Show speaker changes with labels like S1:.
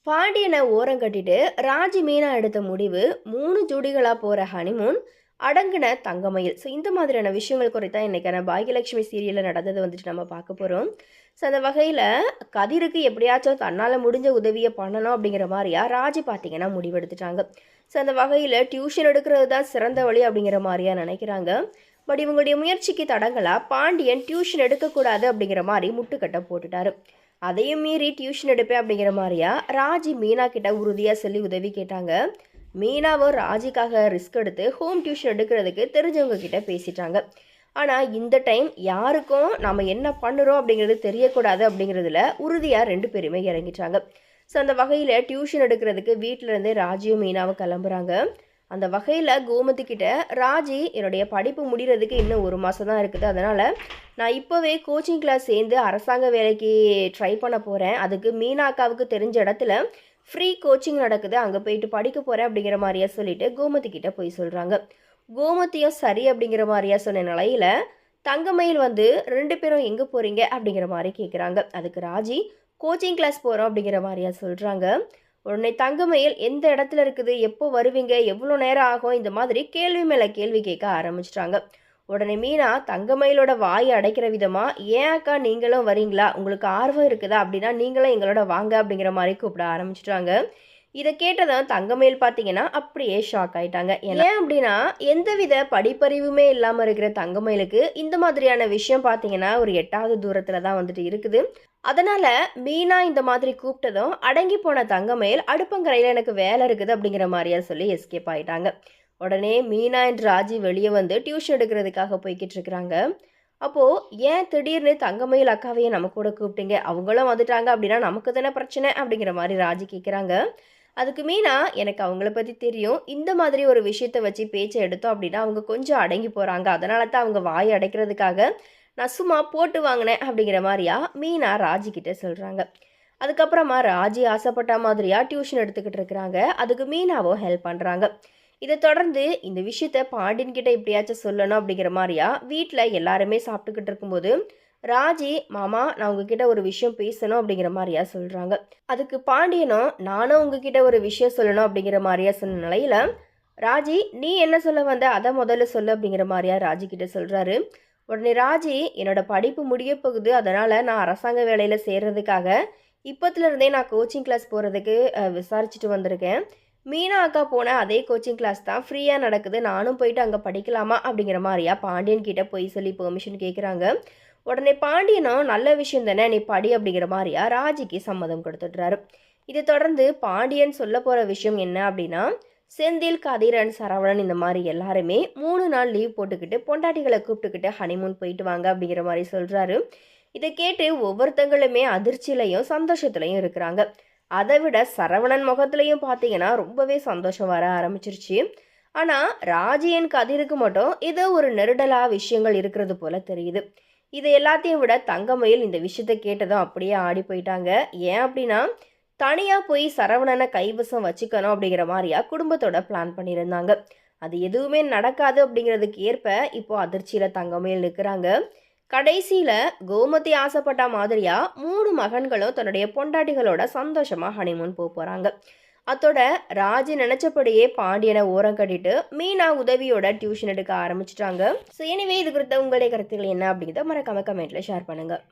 S1: பாண்டியனை ஓரங்கட்டிட்டு ராஜி மீனா எடுத்த முடிவு 3 ஜோடிகளா போற ஹனிமூன் அடங்குன தங்கமயில். ஸோ இந்த மாதிரியான விஷயங்கள் குறித்தா இன்னைக்கான பாகியலட்சுமி சீரியலில் நடந்தது வந்துட்டு நம்ம பார்க்க போகிறோம். ஸோ அந்த வகையில் கதிருக்கு எப்படியாச்சும் தன்னால் முடிஞ்ச உதவியை பண்ணணும் அப்படிங்கிற மாதிரியா ராஜி பார்த்தீங்கன்னா முடிவெடுத்துட்டாங்க. ஸோ அந்த வகையில் டியூஷன் எடுக்கிறது தான் சிறந்த வழி அப்படிங்கிற மாதிரியா நினைக்கிறாங்க. பட் இவங்களுடைய முயற்சிக்கு தடங்களாக பாண்டியன் டியூஷன் எடுக்கக்கூடாது அப்படிங்கிற மாதிரி முட்டுக்கட்டை போட்டுட்டாரு. அதையும் மீறி டியூஷன் எடுப்பேன் அப்படிங்கிற மாதிரியா ராஜி மீனா கிட்ட உறுதியாக சொல்லி உதவி கேட்டாங்க. மீனாவும் ராஜிக்காக ரிஸ்க் எடுத்து ஹோம் டியூஷன் எடுக்கிறதுக்கு தெரிஞ்சவங்க கிட்ட பேசிட்டாங்க. ஆனால் இந்த டைம் யாருக்கும் நம்ம என்ன பண்ணுறோம் அப்படிங்கிறது தெரியக்கூடாது அப்படிங்கிறதுல உறுதியாக 2 பேருமே இறங்கிட்டாங்க. ஸோ அந்த வகையில் டியூஷன் எடுக்கிறதுக்கு வீட்டிலேருந்தே ராஜியும் மீனாவும் கிளம்புறாங்க. அந்த வகையில் கோமதி கிட்ட ராஜி என்னுடைய படிப்பு முடிகிறதுக்கு இன்னும் 1 மாதம் தான் இருக்குது, அதனால் நான் இப்போவே கோச்சிங் கிளாஸ் சேர்ந்து அரசாங்க வேலைக்கு ட்ரை பண்ண போகிறேன். அதுக்கு மீனா அக்காவுக்கு தெரிஞ்ச இடத்துல ஃப்ரீ கோச்சிங் நடக்குது, அங்கே போயிட்டு படிக்க போகிறேன் அப்படிங்கிற மாதிரியா சொல்லிட்டு கோமதி கிட்ட போய் சொல்கிறாங்க. கோமதியும் சரி அப்படிங்கிற மாதிரியா சொன்ன நிலையில் தங்கமயில் 2 பேரும் எங்கே போகிறீங்க அப்படிங்கிற மாதிரி கேட்குறாங்க. அதுக்கு ராஜி கோச்சிங் கிளாஸ் போகிறோம் அப்படிங்கிற மாதிரியா சொல்கிறாங்க. உடனே தங்கமயில் எந்த இடத்துல இருக்குது, எப்போ வருவீங்க, எவ்வளோ நேரம் ஆகும், இந்த மாதிரி கேள்வி மேலே கேள்வி கேட்க ஆரம்பிச்சிட்டாங்க. உடனே மீனா தங்கமயிலோட வாயை அடைக்கிற விதமாக, ஏன் அக்கா நீங்களும் வரீங்களா, உங்களுக்கு ஆர்வம் இருக்குதா, அப்படின்னா நீங்களும் எங்களோட வாங்க அப்படிங்கிற மாதிரி கூப்பிட ஆரம்பிச்சிட்டாங்க. இதை கேட்டதும் தங்கமயில் பார்த்தீங்கன்னா அப்படியே ஷாக் ஆயிட்டாங்க. ஏன் அப்படின்னா எந்தவித படிப்பறிவுமே இல்லாமல் இருக்கிற தங்கமயிலுக்கு இந்த மாதிரியான விஷயம் பார்த்தீங்கன்னா ஒரு 8வது தூரத்தில் தான் இருக்குது. அதனால் மீனா இந்த மாதிரி கூப்பிட்டதும் அடங்கி போன தங்கமயில் அடுப்பங்கரையில் எனக்கு வேலை இருக்குது அப்படிங்கிற மாதிரியா சொல்லி எஸ்கேப் ஆகிட்டாங்க. உடனே மீனா என்ற ராஜி வெளியே டியூஷன் எடுக்கிறதுக்காக போய்கிட்டு இருக்கிறாங்க. அப்போது ஏன் திடீர்னு தங்கமயில் அக்காவையே நம்ம கூட கூப்பிட்டீங்க, அவங்களும் வந்துட்டாங்க அப்படின்னா நமக்கு தானே பிரச்சனை அப்படிங்கிற மாதிரி ராஜி கேட்குறாங்க. அதுக்கு மீனா எனக்கு அவங்கள பற்றி தெரியும், இந்த மாதிரி ஒரு விஷயத்தை வச்சு பேச்சை எடுத்தோம் அப்படின்னா அவங்க கொஞ்சம் அடங்கி போகிறாங்க, அதனால தான் அவங்க வாயை அடைக்கிறதுக்காக நான் சும்மா போட்டு வாங்கினேன் அப்படிங்கிற மாதிரியா மீனா ராஜி கிட்டே சொல்கிறாங்க. அதுக்கப்புறமா ராஜி ஆசைப்பட்ட மாதிரியா டியூஷன் எடுத்துக்கிட்டு இருக்கிறாங்க. அதுக்கு மீனாவும் ஹெல்ப் பண்ணுறாங்க. இதை தொடர்ந்து இந்த விஷயத்த பாண்டியன் கிட்ட எப்படியாச்சும் சொல்லணும் அப்படிங்கிற மாதிரியா வீட்டில் எல்லாருமே சாப்பிட்டுக்கிட்டு இருக்கும்போது ராஜி மாமா நான் உங்ககிட்ட ஒரு விஷயம் பேசணும் அப்படிங்கிற மாதிரியா சொல்கிறாங்க. அதுக்கு பாண்டியனும் நானும் உங்ககிட்ட ஒரு விஷயம் சொல்லணும் அப்படிங்கிற மாதிரியா சொன்ன நிலையில் ராஜி நீ என்ன சொல்ல வந்த அதை முதல்ல சொல்லு அப்படிங்கிற மாதிரியா ராஜி கிட்ட சொல்கிறாரு. உடனே ராஜி என்னோட படிப்பு முடிய போகுது, அதனால் நான் அரசாங்க வேலையில் சேர்றதுக்காக இப்போத்துலேருந்தே நான் கோச்சிங் கிளாஸ் போகிறதுக்கு விசாரிச்சுட்டு வந்திருக்கேன். மீனா அக்கா போன அதே கோச்சிங் கிளாஸ் தான் ஃப்ரீயாக நடக்குது, நானும் போயிட்டு அங்கே படிக்கலாமா அப்படிங்கிற மாதிரியா பாண்டியன் கிட்ட போய் சொல்லி பெர்மிஷன் கேட்குறாங்க. உடனே பாண்டியனும் நல்ல விஷயம் தானே நீ படி அப்படிங்கிற மாதிரியா ராஜிக்கு சம்மதம் கொடுத்துட்றாரு. இதை தொடர்ந்து பாண்டியன் சொல்ல போகிற விஷயம் என்ன அப்படின்னா செந்தில், கதிரன், சரவணன் இந்த மாதிரி எல்லாருமே 3 நாள் லீவ் போட்டுக்கிட்டு பொண்டாட்டிகளை கூப்பிட்டுக்கிட்டு ஹனிமூன் போயிட்டு வாங்க அப்படிங்கிற மாதிரி சொல்கிறாரு. இதை கேட்டு ஒவ்வொருத்தங்களுமே அதிர்ச்சியிலையும் சந்தோஷத்துலையும் இருக்கிறாங்க. அதை விட சரவணன் முகத்துலையும் பார்த்தீங்கன்னா ரொம்பவே சந்தோஷம் வர ஆரம்பிச்சிருச்சு. ஆனால் ராஜியன் கதிருக்கு மட்டும் ஏதோ ஒரு நெருடலாக விஷயங்கள் இருக்கிறது போல தெரியுது. இது எல்லாத்தையும் விட தங்கமயில் இந்த விஷயத்தை கேட்டதும் அப்படியே ஆடி போயிட்டாங்க. ஏன் அப்படின்னா தனியாக போய் சரவணனை கைவசம் வச்சுக்கணும் அப்படிங்கிற மாதிரியா குடும்பத்தோட பிளான் பண்ணியிருந்தாங்க. அது எதுவுமே நடக்காது அப்படிங்கிறதுக்கு ஏற்ப இப்போ அதிர்ச்சியில் தங்கமயில் நிற்கிறாங்க. கடைசியில் கோமதி ஆசைப்பட்ட மாதிரியா 3 மகன்களும் தன்னுடைய பொண்டாட்டிகளோட சந்தோஷமாக ஹனிமூன் போகிறாங்க. அதோட ராஜி நினச்சபடியே பாண்டியனை ஓரம் கட்டிட்டு மீனா உதவியோட டியூஷன் எடுக்க ஆரம்பிச்சிட்டாங்க. ஸோ எனிவே இது குறித்த உங்களுடைய கருத்துக்கள் என்ன அப்படிங்கிறத மறக்காம கமெண்ட்டில் ஷேர் பண்ணுங்கள்.